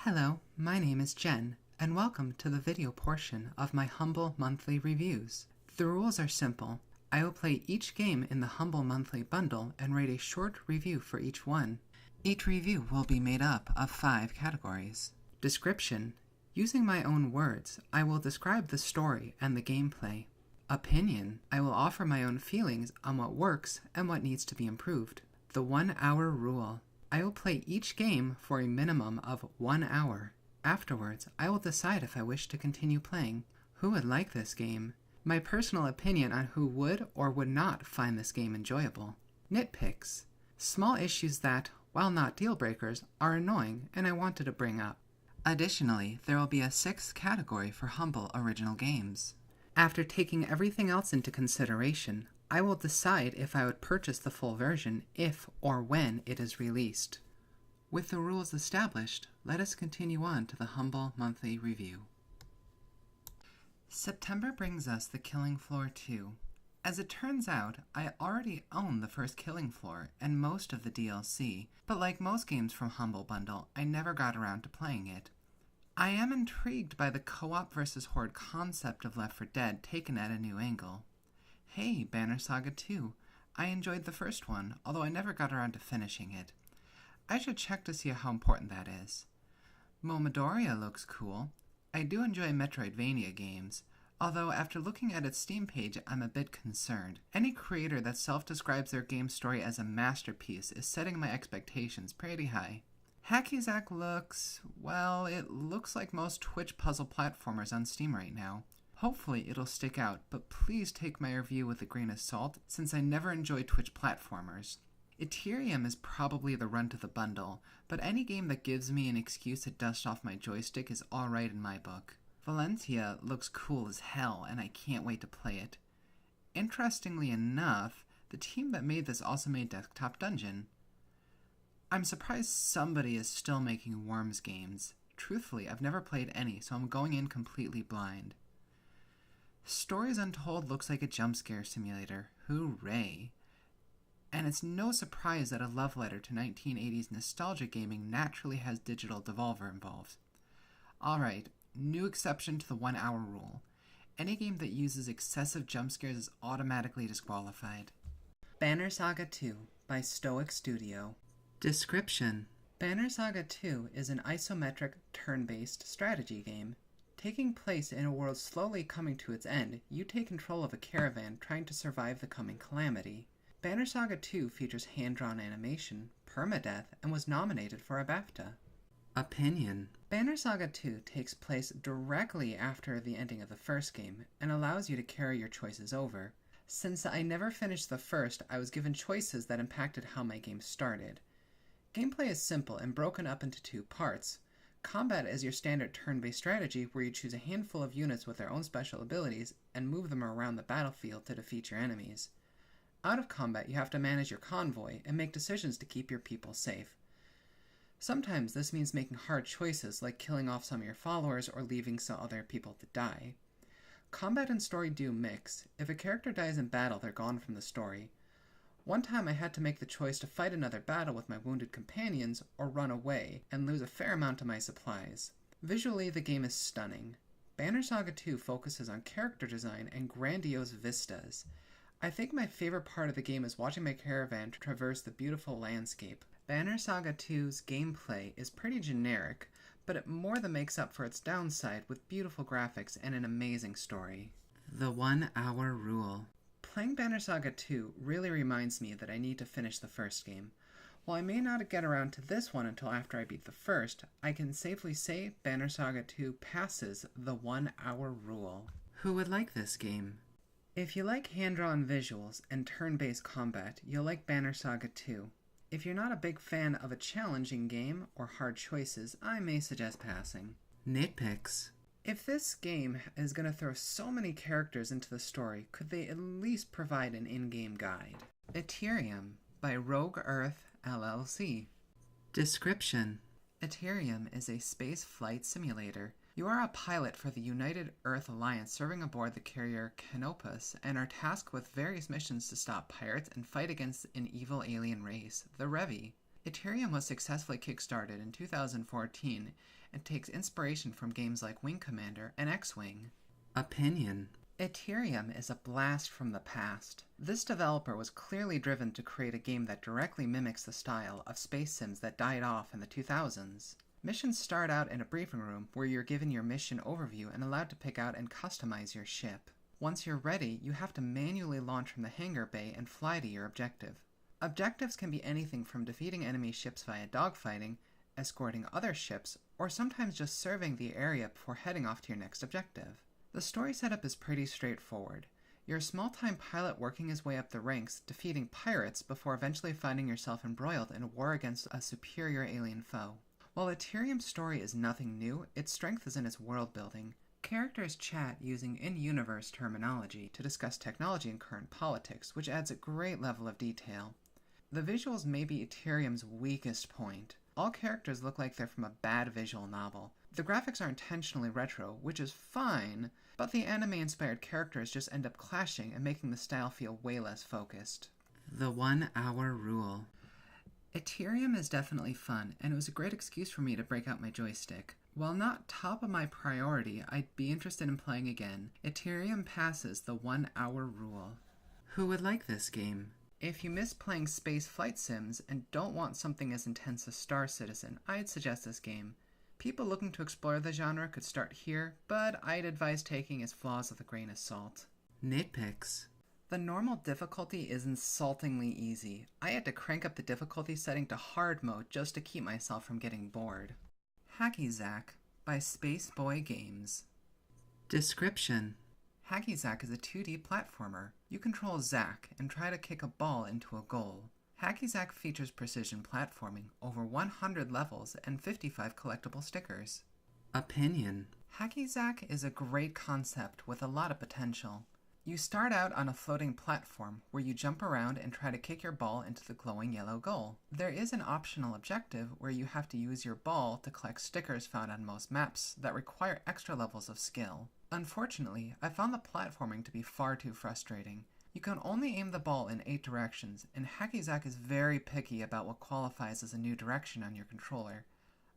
Hello, my name is Jen, and welcome to the video portion of my Humble Monthly Reviews. The rules are simple. I will play each game in the Humble Monthly bundle and write a short review for each one. Each review will be made up of 5 categories. Description. Using my own words, I will describe the story and the gameplay. Opinion. I will offer my own feelings on what works and what needs to be improved. The 1 hour rule. I will play each game for a minimum of 1 hour. Afterwards, I will decide if I wish to continue playing. Who would like this game? My personal opinion on who would or would not find this game enjoyable. Nitpicks. Small issues that, while not deal breakers, are annoying and I wanted to bring up. Additionally, there will be a 6th category for Humble Original Games. After taking everything else into consideration, I will decide if I would purchase the full version if or when it is released. With the rules established, let us continue on to the Humble Monthly Review. September brings us the Killing Floor 2. As it turns out, I already own the first Killing Floor and most of the DLC, but like most games from Humble Bundle, I never got around to playing it. I am intrigued by the co-op versus horde concept of Left 4 Dead taken at a new angle. Hey, Banner Saga 2. I enjoyed the first one, although I never got around to finishing it. I should check to see how important that is. Momodoria looks cool. I do enjoy Metroidvania games, although after looking at its Steam page, I'm a bit concerned. Any creator that self-describes their game story as a masterpiece is setting my expectations pretty high. Hacky Zack looks, well, it looks like most Twitch puzzle platformers on Steam right now. Hopefully it'll stick out, but please take my review with a grain of salt, since I never enjoy Twitch platformers. Ethereum is probably the runt of the bundle, but any game that gives me an excuse to dust off my joystick is alright in my book. Valencia looks cool as hell, and I can't wait to play it. Interestingly enough, the team that made this also made Desktop Dungeon. I'm surprised somebody is still making Worms games. Truthfully, I've never played any, so I'm going in completely blind. Stories Untold looks like a jump scare simulator. Hooray! And it's no surprise that a love letter to 1980s nostalgia gaming naturally has digital devolver involved. Alright, new exception to the 1 hour rule. Any game that uses excessive jump scares is automatically disqualified. Banner Saga 2 by Stoic Studio. Description. Banner Saga 2 is an isometric, turn-based strategy game. Taking place in a world slowly coming to its end, you take control of a caravan trying to survive the coming calamity. Banner Saga 2 features hand-drawn animation, permadeath, and was nominated for a BAFTA. Opinion. Banner Saga 2 takes place directly after the ending of the first game, and allows you to carry your choices over. Since I never finished the first, I was given choices that impacted how my game started. Gameplay is simple and broken up into 2 parts. Combat is your standard turn-based strategy where you choose a handful of units with their own special abilities and move them around the battlefield to defeat your enemies. Out of combat, you have to manage your convoy and make decisions to keep your people safe. Sometimes this means making hard choices like killing off some of your followers or leaving some other people to die. Combat and story do mix. If a character dies in battle, they're gone from the story. One time I had to make the choice to fight another battle with my wounded companions or run away and lose a fair amount of my supplies. Visually, the game is stunning. Banner Saga 2 focuses on character design and grandiose vistas. I think my favorite part of the game is watching my caravan traverse the beautiful landscape. Banner Saga 2's gameplay is pretty generic, but it more than makes up for its downside with beautiful graphics and an amazing story. The 1 hour rule. Playing Banner Saga 2 really reminds me that I need to finish the first game. While I may not get around to this one until after I beat the first, I can safely say Banner Saga 2 passes the 1 hour rule. Who would like this game? If you like hand-drawn visuals and turn-based combat, you'll like Banner Saga 2. If you're not a big fan of a challenging game or hard choices, I may suggest passing. Nitpicks. If this game is going to throw so many characters into the story, could they at least provide an in-game guide? Ethereum by Rogue Earth LLC. Description. Ethereum is a space flight simulator. You are a pilot for the United Earth Alliance serving aboard the carrier Canopus and are tasked with various missions to stop pirates and fight against an evil alien race, the Revi. Ethereum was successfully kickstarted in 2014 and takes inspiration from games like Wing Commander and X-Wing. Opinion. Ethereum is a blast from the past. This developer was clearly driven to create a game that directly mimics the style of space sims that died off in the 2000s. Missions start out in a briefing room where you're given your mission overview and allowed to pick out and customize your ship. Once you're ready, you have to manually launch from the hangar bay and fly to your objective. Objectives can be anything from defeating enemy ships via dogfighting, escorting other ships, or sometimes just surveying the area before heading off to your next objective. The story setup is pretty straightforward. You're a small-time pilot working his way up the ranks, defeating pirates before eventually finding yourself embroiled in a war against a superior alien foe. While Ethereum's story is nothing new, its strength is in its world building. Characters chat using in-universe terminology to discuss technology and current politics, which adds a great level of detail. The visuals may be Ethereum's weakest point. All characters look like they're from a bad visual novel. The graphics are intentionally retro, which is fine, but the anime-inspired characters just end up clashing and making the style feel way less focused. The 1 hour rule. Ethereum is definitely fun, and it was a great excuse for me to break out my joystick. While not top of my priority, I'd be interested in playing again. Ethereum passes the 1 hour rule. Who would like this game? If you miss playing space flight sims and don't want something as intense as Star Citizen, I'd suggest this game. People looking to explore the genre could start here, but I'd advise taking its flaws with a grain of salt. Nitpicks. The normal difficulty is insultingly easy. I had to crank up the difficulty setting to hard mode just to keep myself from getting bored. Hacky Zack by Space Boy Games. Description. Hacky Zack is a 2D platformer. You control Zack and try to kick a ball into a goal. Hacky Zack features precision platforming, over 100 levels, and 55 collectible stickers. Opinion. Hacky Zack is a great concept with a lot of potential. You start out on a floating platform where you jump around and try to kick your ball into the glowing yellow goal. There is an optional objective where you have to use your ball to collect stickers found on most maps that require extra levels of skill. Unfortunately, I found the platforming to be far too frustrating. You can only aim the ball in 8 directions, and Hacky Zack is very picky about what qualifies as a new direction on your controller.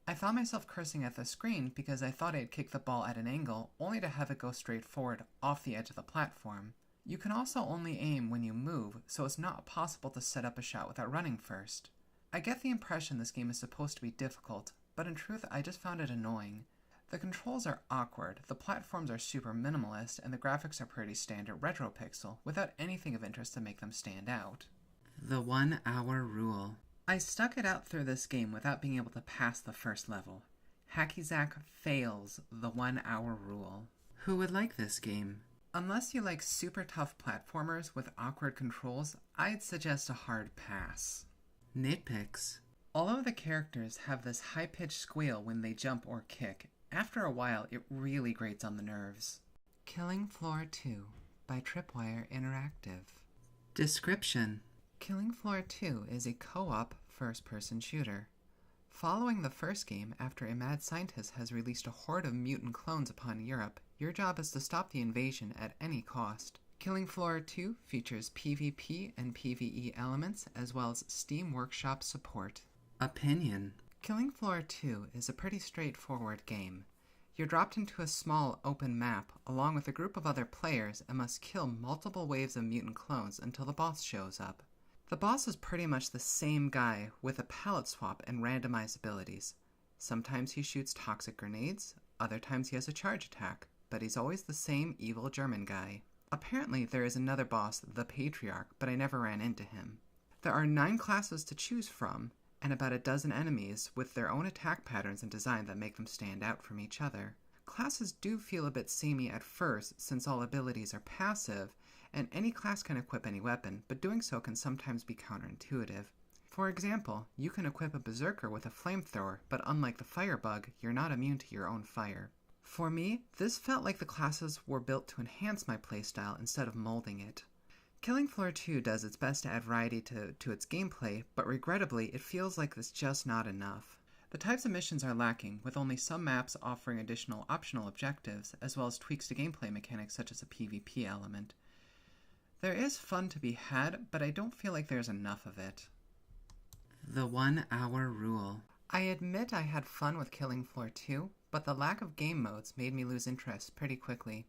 I found myself cursing at the screen because I thought I'd kick the ball at an angle, only to have it go straight forward off the edge of the platform. You can also only aim when you move, so it's not possible to set up a shot without running first. I get the impression this game is supposed to be difficult, but in truth I just found it annoying. The controls are awkward, the platforms are super minimalist, and the graphics are pretty standard retro pixel, without anything of interest to make them stand out. The 1 hour rule. I stuck it out through this game without being able to pass the first level. Hacky Zack fails the 1 hour rule. Who would like this game? Unless you like super tough platformers with awkward controls, I'd suggest a hard pass. Nitpicks. All of the characters have this high-pitched squeal when they jump or kick. After a while, it really grates on the nerves. Killing Floor 2 by Tripwire Interactive. Description. Killing Floor 2 is a co-op first-person shooter. Following the first game, after a mad scientist has released a horde of mutant clones upon Europe, your job is to stop the invasion at any cost. Killing Floor 2 features PvP and PvE elements, as well as Steam Workshop support. Opinion. Killing Floor 2 is a pretty straightforward game. You're dropped into a small, open map, along with a group of other players, and must kill multiple waves of mutant clones until the boss shows up. The boss is pretty much the same guy, with a palette swap and randomized abilities. Sometimes he shoots toxic grenades, other times he has a charge attack, but he's always the same evil German guy. Apparently there is another boss, the Patriarch, but I never ran into him. There are 9 classes to choose from, and about a dozen enemies with their own attack patterns and design that make them stand out from each other. Classes do feel a bit samey at first, since all abilities are passive, and any class can equip any weapon, but doing so can sometimes be counterintuitive. For example, you can equip a berserker with a flamethrower, but unlike the firebug, you're not immune to your own fire. For me, this felt like the classes were built to enhance my playstyle instead of molding it. Killing Floor 2 does its best to add variety to its gameplay, but regrettably, it feels like it's just not enough. The types of missions are lacking, with only some maps offering additional optional objectives, as well as tweaks to gameplay mechanics such as a PvP element. There is fun to be had, but I don't feel like there's enough of it. The 1 hour rule. I admit I had fun with Killing Floor 2, but the lack of game modes made me lose interest pretty quickly.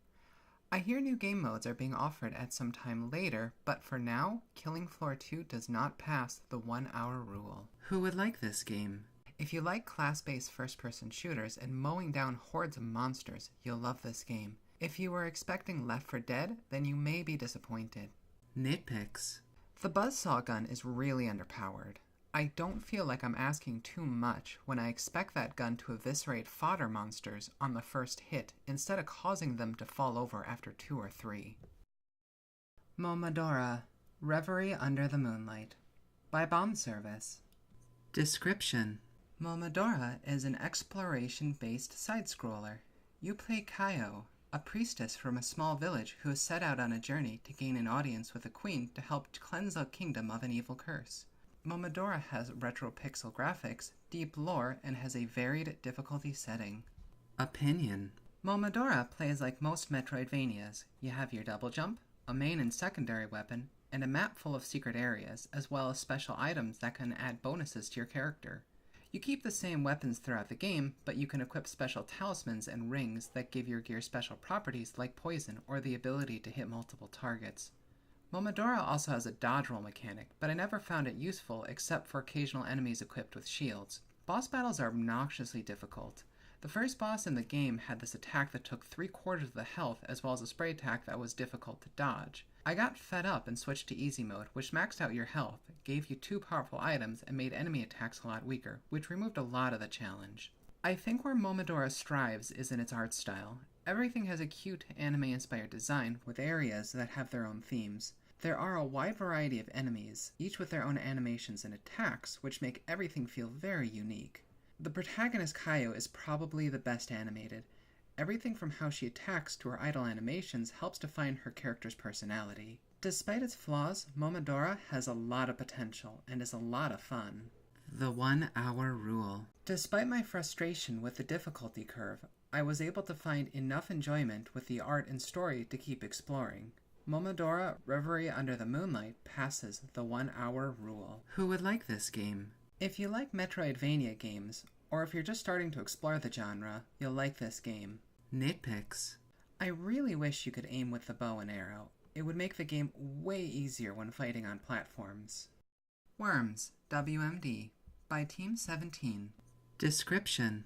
I hear new game modes are being offered at some time later, but for now, Killing Floor 2 does not pass the 1 hour rule. Who would like this game? If you like class-based first-person shooters and mowing down hordes of monsters, you'll love this game. If you were expecting Left 4 Dead, then you may be disappointed. Nitpicks. The buzzsaw gun is really underpowered. I don't feel like I'm asking too much when I expect that gun to eviscerate fodder monsters on the first hit instead of causing them to fall over after 2 or 3. Momodora, Reverie Under the Moonlight by Bomb Service. Description. Momodora is an exploration-based side-scroller. You play Kaio, a priestess from a small village who has set out on a journey to gain an audience with a queen to help cleanse a kingdom of an evil curse. Momodora has retro pixel graphics, deep lore, and has a varied difficulty setting. Opinion. Momodora plays like most Metroidvanias. You have your double jump, a main and secondary weapon, and a map full of secret areas, as well as special items that can add bonuses to your character. You keep the same weapons throughout the game, but you can equip special talismans and rings that give your gear special properties like poison or the ability to hit multiple targets. Momodora also has a dodge roll mechanic, but I never found it useful except for occasional enemies equipped with shields. Boss battles are obnoxiously difficult. The first boss in the game had this attack that took 3/4 of the health as well as a spray attack that was difficult to dodge. I got fed up and switched to easy mode, which maxed out your health, gave you 2 powerful items, and made enemy attacks a lot weaker, which removed a lot of the challenge. I think where Momodora strives is in its art style. Everything has a cute anime-inspired design, with areas that have their own themes. There are a wide variety of enemies, each with their own animations and attacks, which make everything feel very unique. The protagonist Kaio is probably the best animated. Everything from how she attacks to her idle animations helps define her character's personality. Despite its flaws, Momodora has a lot of potential and is a lot of fun. The 1 hour rule. Despite my frustration with the difficulty curve, I was able to find enough enjoyment with the art and story to keep exploring. Momodora Reverie Under the Moonlight passes the 1 hour rule. Who would like this game? If you like Metroidvania games, or if you're just starting to explore the genre, you'll like this game. Nitpicks. I really wish you could aim with the bow and arrow. It would make the game way easier when fighting on platforms. Worms, WMD, by Team 17. Description.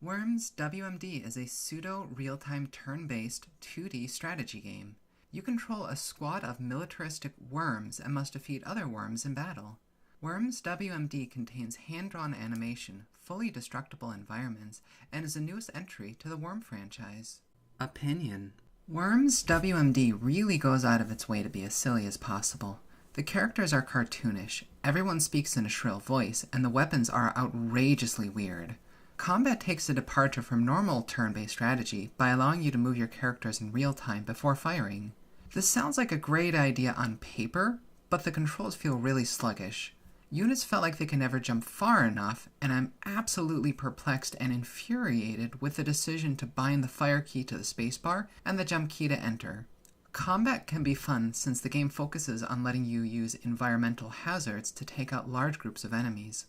Worms WMD is a pseudo-real-time turn-based 2D strategy game. You control a squad of militaristic worms and must defeat other worms in battle. Worms WMD contains hand-drawn animation, fully destructible environments, and is the newest entry to the Worm franchise. Opinion. Worms WMD really goes out of its way to be as silly as possible. The characters are cartoonish, everyone speaks in a shrill voice, and the weapons are outrageously weird. Combat takes a departure from normal turn-based strategy by allowing you to move your characters in real time before firing. This sounds like a great idea on paper, but the controls feel really sluggish. Units felt like they could never jump far enough, and I'm absolutely perplexed and infuriated with the decision to bind the fire key to the spacebar and the jump key to enter. Combat can be fun since the game focuses on letting you use environmental hazards to take out large groups of enemies.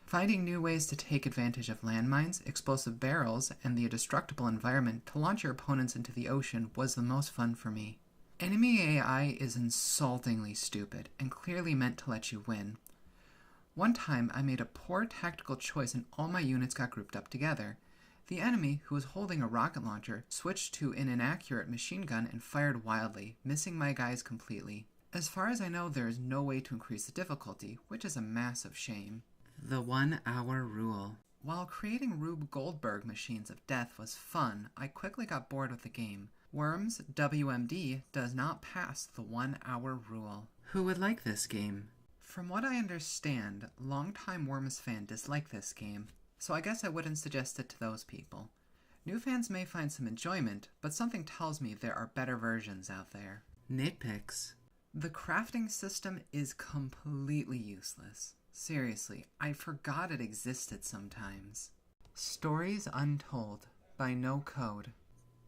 Finding new ways to take advantage of landmines, explosive barrels, and the indestructible environment to launch your opponents into the ocean was the most fun for me. Enemy AI is insultingly stupid and clearly meant to let you win. One time I made a poor tactical choice and all my units got grouped up together. The enemy, who was holding a rocket launcher, switched to an inaccurate machine gun and fired wildly, missing my guys completely. As far as I know, there is no way to increase the difficulty, which is a massive shame. The 1 hour rule. While creating Rube Goldberg machines of death was fun, I quickly got bored with the game. Worms WMD does not pass the 1 hour rule. Who would like this game? From what I understand, longtime Worms fans dislike this game, so I guess I wouldn't suggest it to those people. New fans may find some enjoyment, but something tells me there are better versions out there. Nitpicks. The crafting system is completely useless. Seriously, I forgot it existed sometimes. Stories Untold by No Code.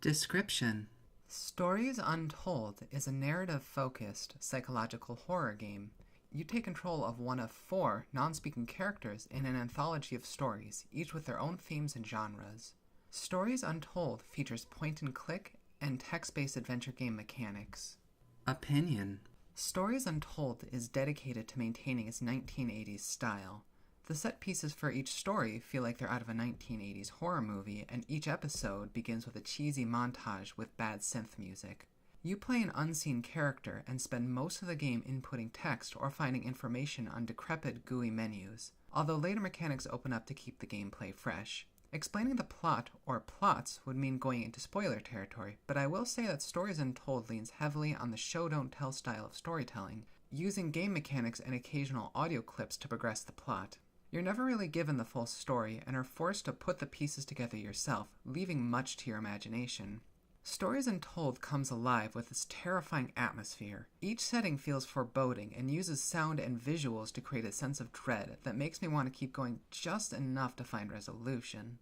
Description. Stories Untold is a narrative-focused psychological horror game. you take control of one of 4 non-speaking characters in an anthology of stories, each with their own themes and genres. Stories Untold features point-and-click and text-based adventure game mechanics. Opinion. Stories Untold is dedicated to maintaining its 1980s style. The set pieces for each story feel like they're out of a 1980s horror movie, and each episode begins with a cheesy montage with bad synth music. You play an unseen character and spend most of the game inputting text or finding information on decrepit, GUI menus, although later mechanics open up to keep the gameplay fresh. Explaining the plot, or plots, would mean going into spoiler territory, but I will say that Stories Untold leans heavily on the show-don't-tell style of storytelling, using game mechanics and occasional audio clips to progress the plot. You're never really given the full story and are forced to put the pieces together yourself, leaving much to your imagination. Stories Untold comes alive with its terrifying atmosphere. Each setting feels foreboding and uses sound and visuals to create a sense of dread that makes me want to keep going just enough to find resolution.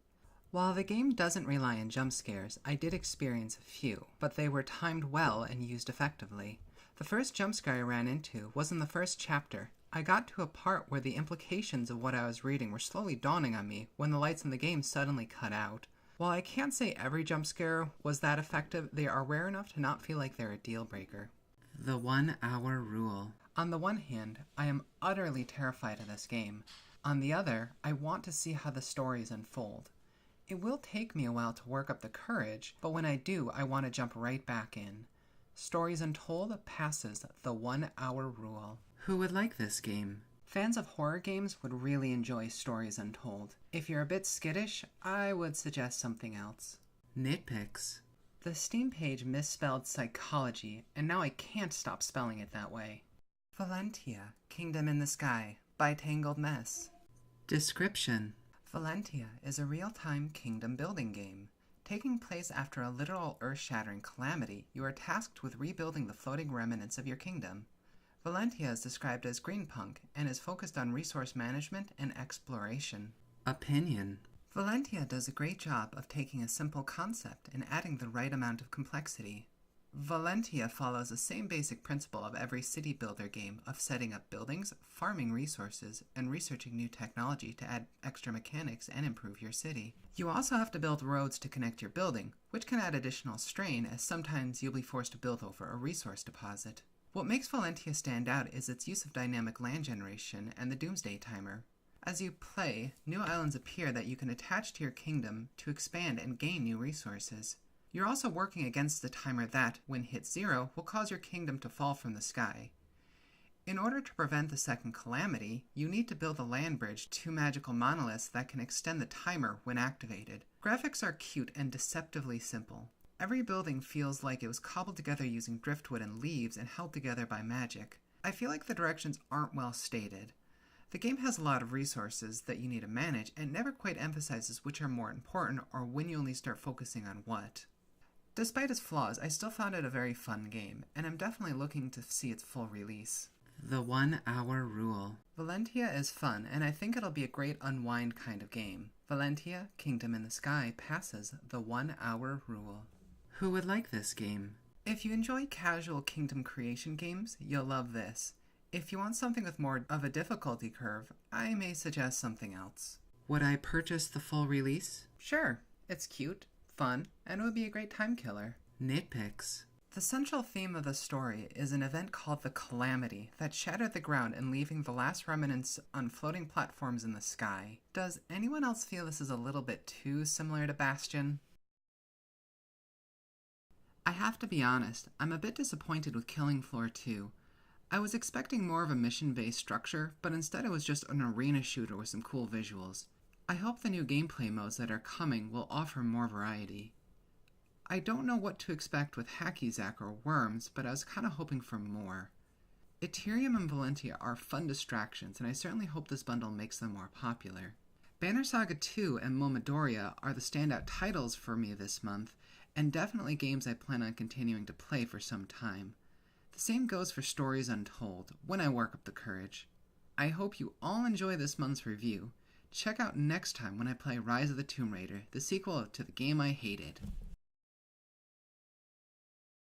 While the game doesn't rely on jump scares, I did experience a few, but they were timed well and used effectively. The first jump scare I ran into was in the first chapter. I got to a part where the implications of what I was reading were slowly dawning on me when the lights in the game suddenly cut out. While I can't say every jump scare was that effective, they are rare enough to not feel like they're a deal breaker. The 1 hour rule. On the one hand, I am utterly terrified of this game. On the other, I want to see how the stories unfold. It will take me a while to work up the courage, but when I do, I want to jump right back in. Stories Untold passes the 1 hour rule. Who would like this game? Fans of horror games would really enjoy Stories Untold. If you're a bit skittish, I would suggest something else. Nitpicks. The Steam page misspelled psychology, and now I can't stop spelling it that way. Valentia, Kingdom in the Sky, by Tangled Mess. Description. Valentia is a real-time kingdom building game. Taking place after a literal earth-shattering calamity, you are tasked with rebuilding the floating remnants of your kingdom. Valentia is described as greenpunk and is focused on resource management and exploration. Opinion. Valentia does a great job of taking a simple concept and adding the right amount of complexity. Valentia follows the same basic principle of every city builder game of setting up buildings, farming resources, and researching new technology to add extra mechanics and improve your city. You also have to build roads to connect your building, which can add additional strain as sometimes you'll be forced to build over a resource deposit. What makes Valentia stand out is its use of dynamic land generation and the Doomsday Timer. As you play, new islands appear that you can attach to your kingdom to expand and gain new resources. You're also working against the timer that, when hit 0, will cause your kingdom to fall from the sky. In order to prevent the second calamity, you need to build a land bridge to magical monoliths that can extend the timer when activated. Graphics are cute and deceptively simple. Every building feels like it was cobbled together using driftwood and leaves and held together by magic. I feel like the directions aren't well stated. The game has a lot of resources that you need to manage and never quite emphasizes which are more important or when you only start focusing on what. Despite its flaws, I still found it a very fun game, and I'm definitely looking to see its full release. The 1 hour rule. Valentia is fun, and I think it'll be a great unwind kind of game. Valentia, Kingdom in the Sky passes the 1 hour rule. Who would like this game? If you enjoy casual kingdom creation games, you'll love this. If you want something with more of a difficulty curve, I may suggest something else. Would I purchase the full release? Sure, it's cute, fun, and it would be a great time killer. Nitpicks. The central theme of the story is an event called the Calamity that shattered the ground and leaving the last remnants on floating platforms in the sky. Does anyone else feel this is a little bit too similar to Bastion? I have to be honest, I'm a bit disappointed with Killing Floor 2. I was expecting more of a mission-based structure, but instead it was just an arena shooter with some cool visuals. I hope the new gameplay modes that are coming will offer more variety. I don't know what to expect with Hacky Zack or Worms, but I was kind of hoping for more. Ethereum and Valentia are fun distractions, and I certainly hope this bundle makes them more popular. Banner Saga 2 and Momodoria are the standout titles for me this month, and definitely games I plan on continuing to play for some time. The same goes for Stories Untold, when I work up the courage. I hope you all enjoy this month's review. Check out next time when I play Rise of the Tomb Raider, the sequel to the game I hated.